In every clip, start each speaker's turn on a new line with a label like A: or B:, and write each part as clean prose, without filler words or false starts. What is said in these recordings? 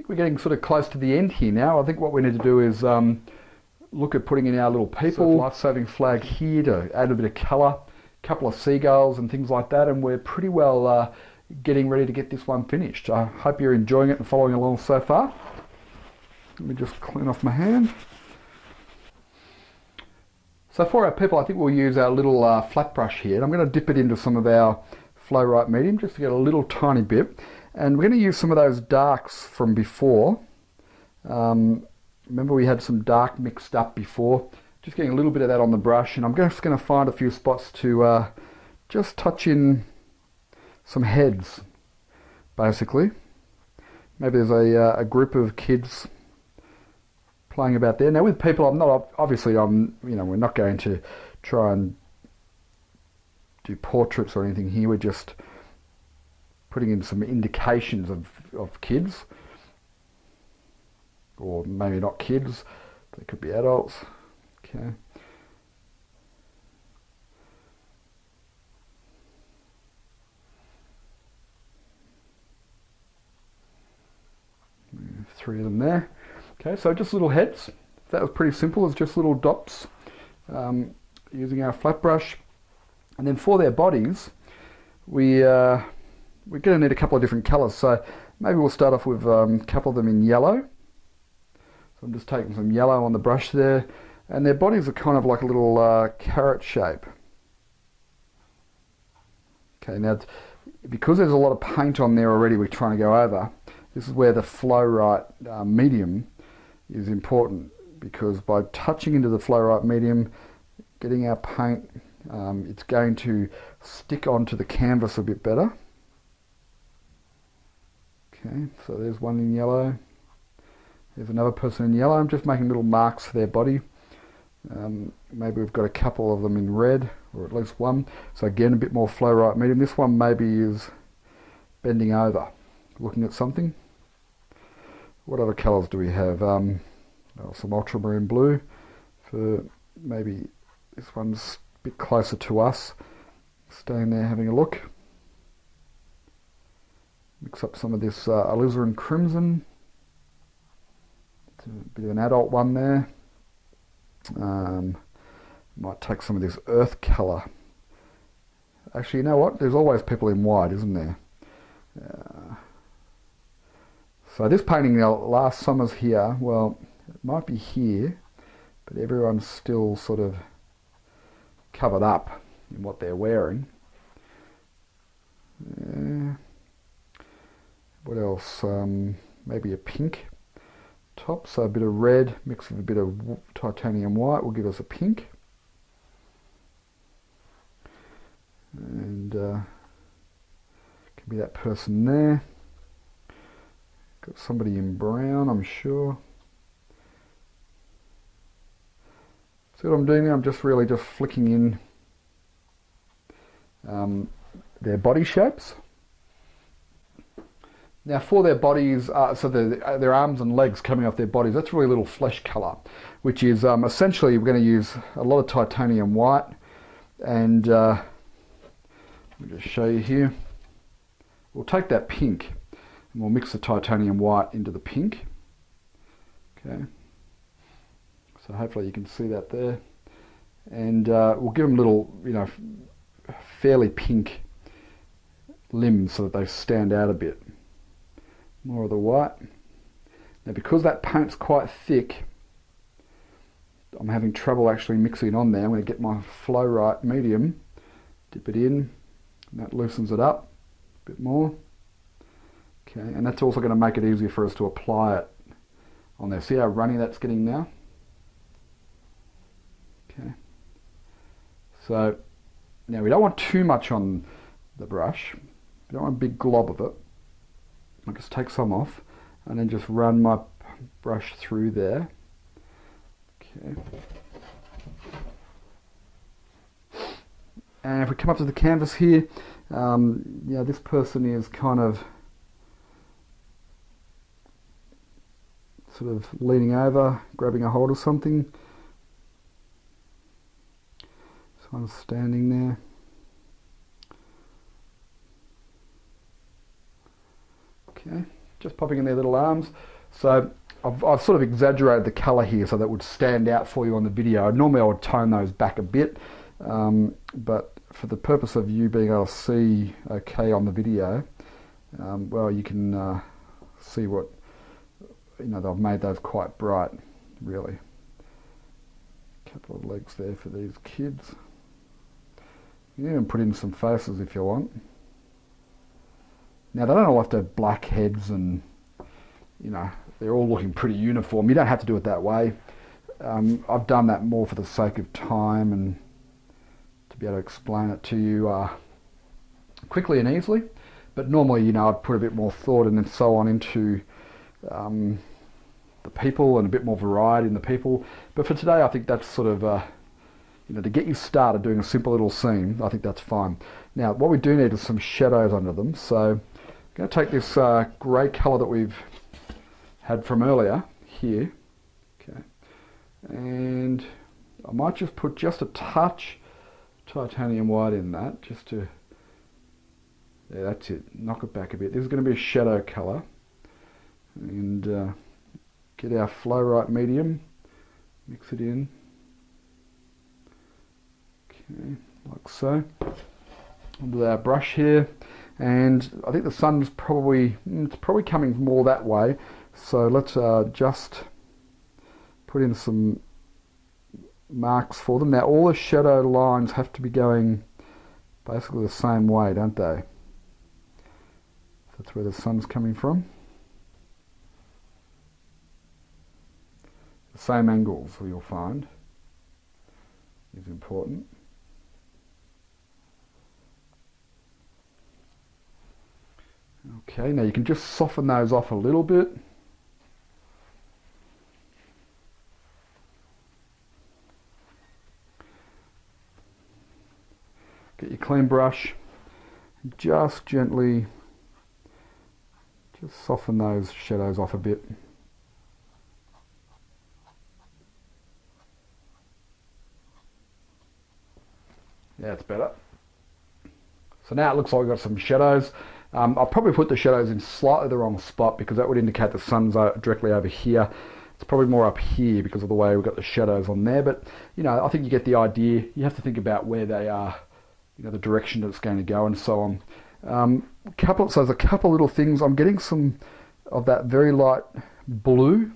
A: think we're getting sort of close to the end here now. I think what we need to do is look at putting in our little people life-saving flag here to add a bit of colour, a couple of seagulls and things like that, and we're pretty well getting ready to get this one finished. I hope you're enjoying it and following along so far. Let me just clean off my hand. So for our people, I think we'll use our little flat brush here, and I'm going to dip it into some of our flow right medium just to get a little tiny bit, and we're going to use some of those darks from before. Remember we had some dark mixed up before, just getting a little bit of that on the brush, and I'm just going to find a few spots to just touch in some heads basically. Maybe there's a group of kids playing about there. Now with people, I'm not, obviously we're not going to try and do portraits or anything here. We're just putting in some indications of kids, or maybe not kids, they could be adults. Okay. Three of them there. Okay, so just little heads. That was pretty simple. It's just little dots using our flat brush. And then for their bodies, we're going to need a couple of different colours. So maybe we'll start off with a couple of them in yellow. So I'm just taking some yellow on the brush there. And their bodies are kind of like a little carrot shape. Okay, now because there's a lot of paint on there already we're trying to go over, this is where the flow right medium is important, because by touching into the flow right medium, getting our paint, it's going to stick onto the canvas a bit better. Okay, so there's one in yellow. There's another person in yellow. I'm just making little marks for their body. Maybe we've got a couple of them in red, or at least one. So again, a bit more flow right medium. This one maybe is bending over, looking at something. What other colours do we have? Some ultramarine blue for maybe this one's a bit closer to us. Staying there having a look. Mix up some of this alizarin crimson. It's a bit of an adult one there. Might take some of this earth colour. Actually, you know what? There's always people in white, isn't there? So this painting now, last summer's here. Well, it might be here, but everyone's still sort of covered up in what they're wearing. What else? Maybe a pink top, so a bit of red mixed with a bit of titanium white will give us a pink. And can be that person there. Got somebody in brown, I'm sure. See what I'm doing there? I'm just really just flicking in their body shapes. Now for their bodies, so their arms and legs coming off their bodies, that's really a little flesh colour, which is essentially we're going to use a lot of titanium white, and let me just show you here. We'll take that pink and we'll mix the titanium white into the pink. Okay, so hopefully you can see that there, and we'll give them little, fairly pink limbs so that they stand out a bit. More of the white. Now because that paint's quite thick, I'm having trouble actually mixing it on there. I'm going to get my flow right medium, dip it in, and that loosens it up a bit more. Okay, and that's also going to make it easier for us to apply it on there. See how runny that's getting now? Okay. So now we don't want too much on the brush. We don't want a big glob of it. I'll just take some off and then just run my brush through there. Okay. And if we come up to the canvas here, this person is kind of sort of leaning over, grabbing a hold of something. This one's standing there. Okay, just popping in their little arms. So I've sort of exaggerated the colour here so that it would stand out for you on the video. Normally I would tone those back a bit, but for the purpose of you being able to see okay on the video, well, you can see what, they've made those quite bright, really. Couple of legs there for these kids. You can even put in some faces if you want. Now they don't all have to have black heads and, they're all looking pretty uniform. You don't have to do it that way. I've done that more for the sake of time and to be able to explain it to you quickly and easily. But normally, I'd put a bit more thought and so on into the people and a bit more variety in the people. But for today, I think that's sort of, to get you started doing a simple little scene, I think that's fine. Now, what we do need is some shadows under them. So I'm going to take this grey colour that we've had from earlier here, okay, and I might just put just a touch titanium white in that, just to, yeah, that's it, knock it back a bit. This is going to be a shadow colour, and get our flow right medium, mix it in, okay, like so, with our brush here. And I think the sun's probably coming more that way, so let's just put in some marks for them. Now all the shadow lines have to be going basically the same way, don't they? That's where the sun's coming from. The same angles you'll find is important. Okay, now you can just soften those off a little bit. Get your clean brush, just gently just soften those shadows off a bit. Yeah, it's better. So now it looks like we've got some shadows. I'll probably put the shadows in slightly the wrong spot because that would indicate the sun's directly over here. It's probably more up here because of the way we've got the shadows on there. But, I think you get the idea. You have to think about where they are, the direction that it's going to go and so on. So there's a couple little things. I'm getting some of that very light blue,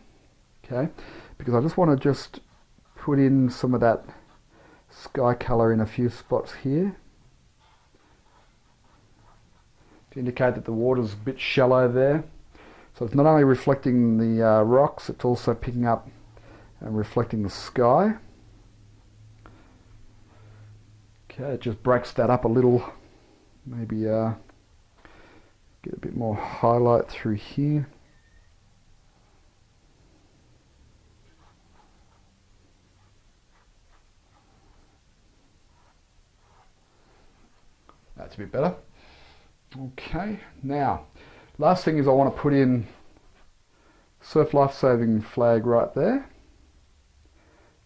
A: okay, because I just want to just put in some of that sky colour in a few spots here, to indicate that the water's a bit shallow there. So it's not only reflecting the rocks, it's also picking up and reflecting the sky. Okay, it just breaks that up a little. Maybe get a bit more highlight through here. That's a bit better. Okay, now last thing is I want to put in surf life-saving flag right there.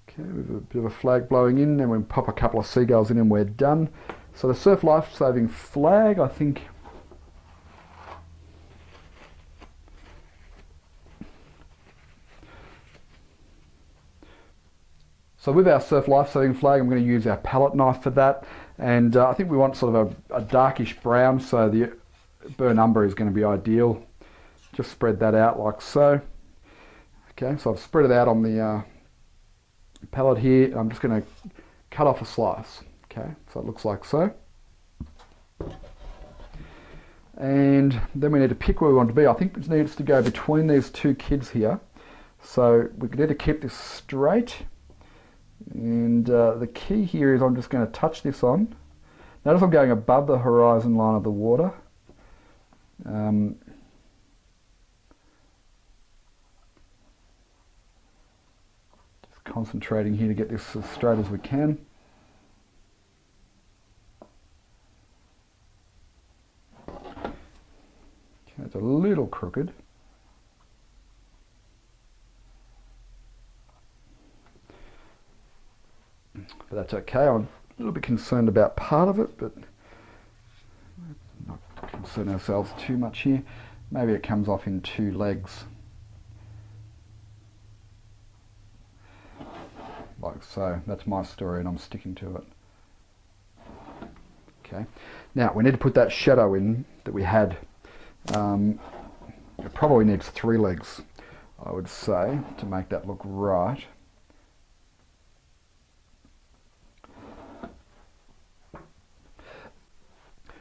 A: Okay, with a bit of a flag blowing in, and we pop a couple of seagulls in and we're done. So the surf life-saving flag, I think, so with our surf life-saving flag, I'm going to use our palette knife for that. And I think we want sort of a darkish brown, so the burnt umber is going to be ideal. Just spread that out like so. Okay, so I've spread it out on the palette here. I'm just going to cut off a slice. Okay, so it looks like so. And then we need to pick where we want to be. I think it needs to go between these two kids here. So we need to keep this straight. And the key here is I'm just going to touch this on. Notice I'm going above the horizon line of the water. Just concentrating here to get this as straight as we can. Okay, it's a little crooked. But that's okay. I'm a little bit concerned about part of it, but not concern ourselves too much here. Maybe it comes off in two legs. like so. That's my story and I'm sticking to it. Okay, now we need to put that shadow in that we had. It probably needs 3 legs, I would say, to make that look right.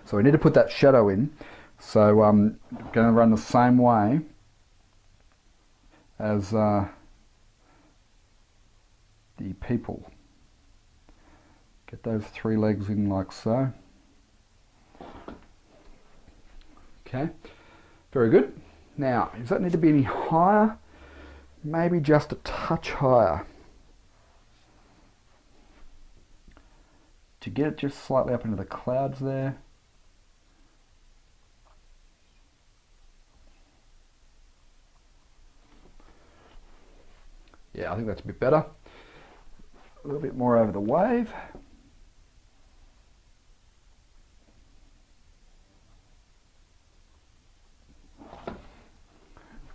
A: So we need to put that shadow in. So I'm going to run the same way as the people. Get those 3 legs in like so. Okay, very good. Now, does that need to be any higher? Maybe just a touch higher. To get it just slightly up into the clouds there. Yeah, I think that's a bit better. A little bit more over the wave.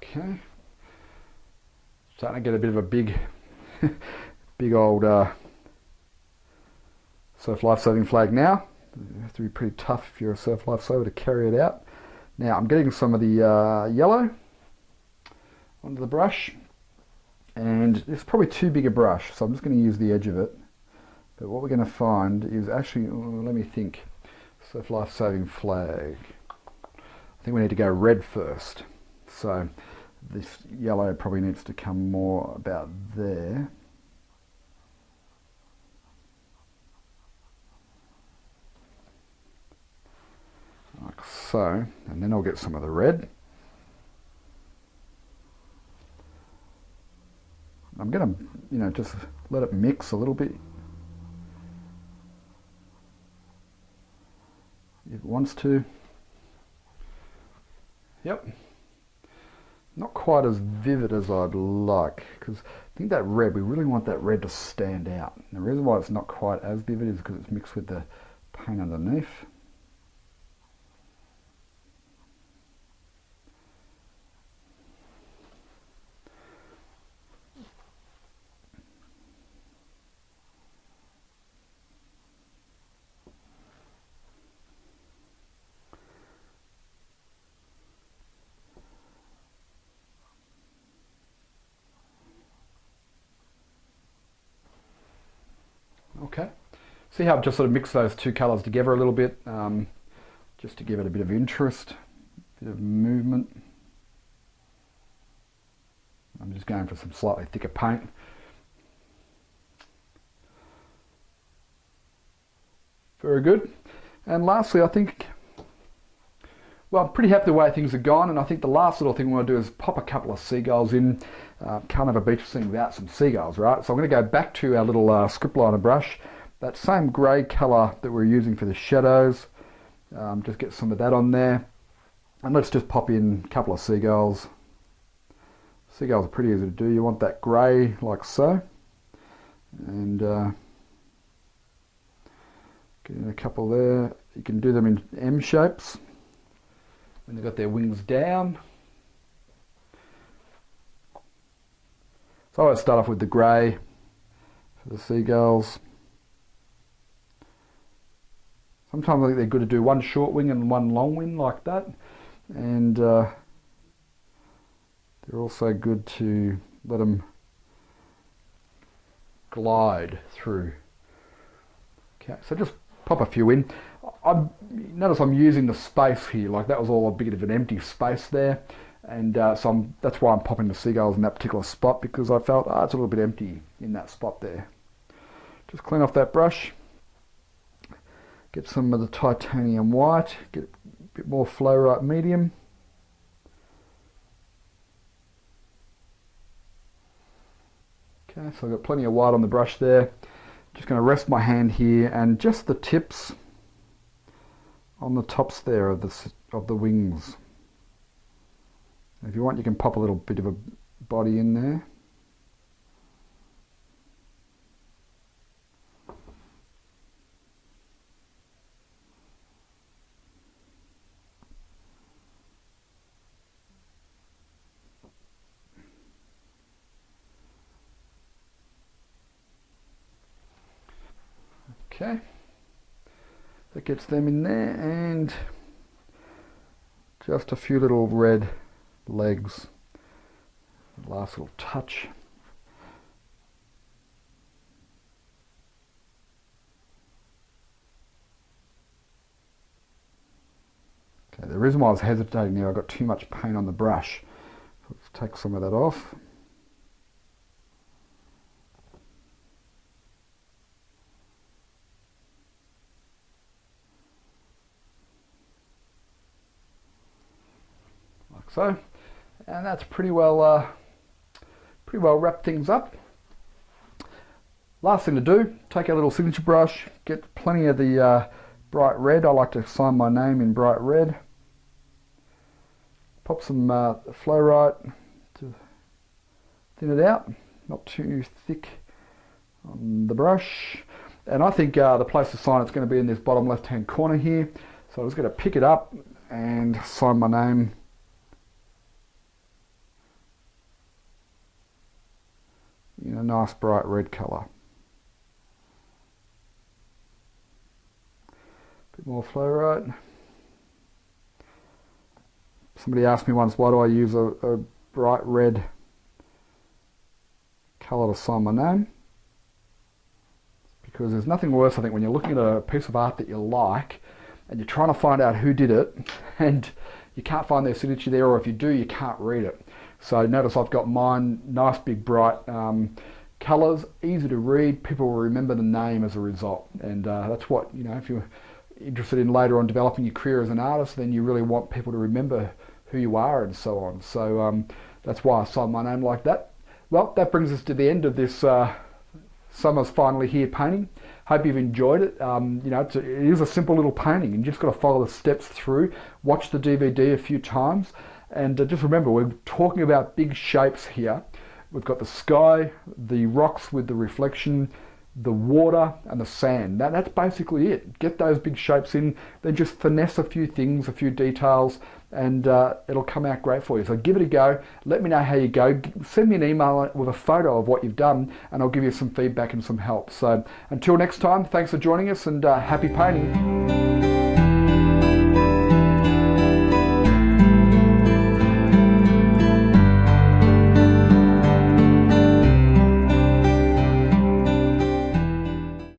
A: Okay. Starting to get a bit of a big, big old surf lifesaving flag now. You have to be pretty tough if you're a surf lifesaver to carry it out. Now I'm getting some of the yellow onto the brush. And it's probably too big a brush, so I'm just going to use the edge of it. But what we're going to find is actually, let me think, surf lifesaving flag. I think we need to go red first. So this yellow probably needs to come more about there. Like so, and then I'll get some of the red. I'm going to, just let it mix a little bit. If it wants to. Yep. Not quite as vivid as I'd like, because I think that red, we really want that red to stand out. And the reason why it's not quite as vivid is because it's mixed with the paint underneath. Okay, see how I've just sort of mixed those 2 colours together a little bit, just to give it a bit of interest, a bit of movement. I'm just going for some slightly thicker paint. Very good. And lastly, I think, well, I'm pretty happy the way things are gone, and I think the last little thing we want to do is pop a couple of seagulls in. Can't have a beach scene without some seagulls, right? So I'm going to go back to our little script liner brush, that same grey colour that we're using for the shadows. Just get some of that on there, and let's just pop in a couple of seagulls. Seagulls are pretty easy to do. You want that grey like so, and get in a couple there. You can do them in M shapes when they've got their wings down. So I always start off with the grey for the seagulls. Sometimes I think they're good to do one short wing and one long wing like that, and they're also good to let them glide through. Okay, so just pop a few in. Notice I'm using the space here, like that was all a bit of an empty space there, and so that's why I'm popping the seagulls in that particular spot, because I felt it's a little bit empty in that spot there. Just clean off that brush, get some of the titanium white, get a bit more flow right medium. Okay, so I've got plenty of white on the brush there. Just going to rest my hand here, and just the tips on the tops there of the wings. If you want, you can pop a little bit of a body in there. Okay, that gets them in there, and just a few little red legs. Last little touch. Okay, the reason why I was hesitating there, I got too much paint on the brush. Let's take some of that off. Like so. And that's pretty well wrapped things up. Last thing to do, take our little signature brush, get plenty of the bright red. I like to sign my name in bright red. Pop some Flow-Right to thin it out, not too thick on the brush. And I think the place to sign it's going to be in this bottom left hand corner here. So I'm just going to pick it up and sign my name in a nice bright red colour. Bit more Flow-Right. Somebody asked me once, why do I use a bright red colour to sign my name? Because there's nothing worse, I think, when you're looking at a piece of art that you like and you're trying to find out who did it and you can't find their signature there, or if you do, you can't read it. So notice I've got mine, nice big bright colours, easy to read. People will remember the name as a result, and that's what, you know, if you're interested in later on developing your career as an artist, then you really want people to remember who you are and so on. So that's why I signed my name like that. Well, that brings us to the end of this Summer's Finally Here painting. Hope you've enjoyed it. You know, it is a simple little painting, and you just got to follow the steps through. Watch the DVD a few times, and just remember, we're talking about big shapes here. We've got the sky, the rocks with the reflection, the water and the sand. That's basically it. Get those big shapes in, then just finesse a few things, a few details, and it'll come out great for you. So give it a go. Let me know how you go. Send me an email with a photo of what you've done, and I'll give you some feedback and some help. So until next time, thanks for joining us, and happy painting.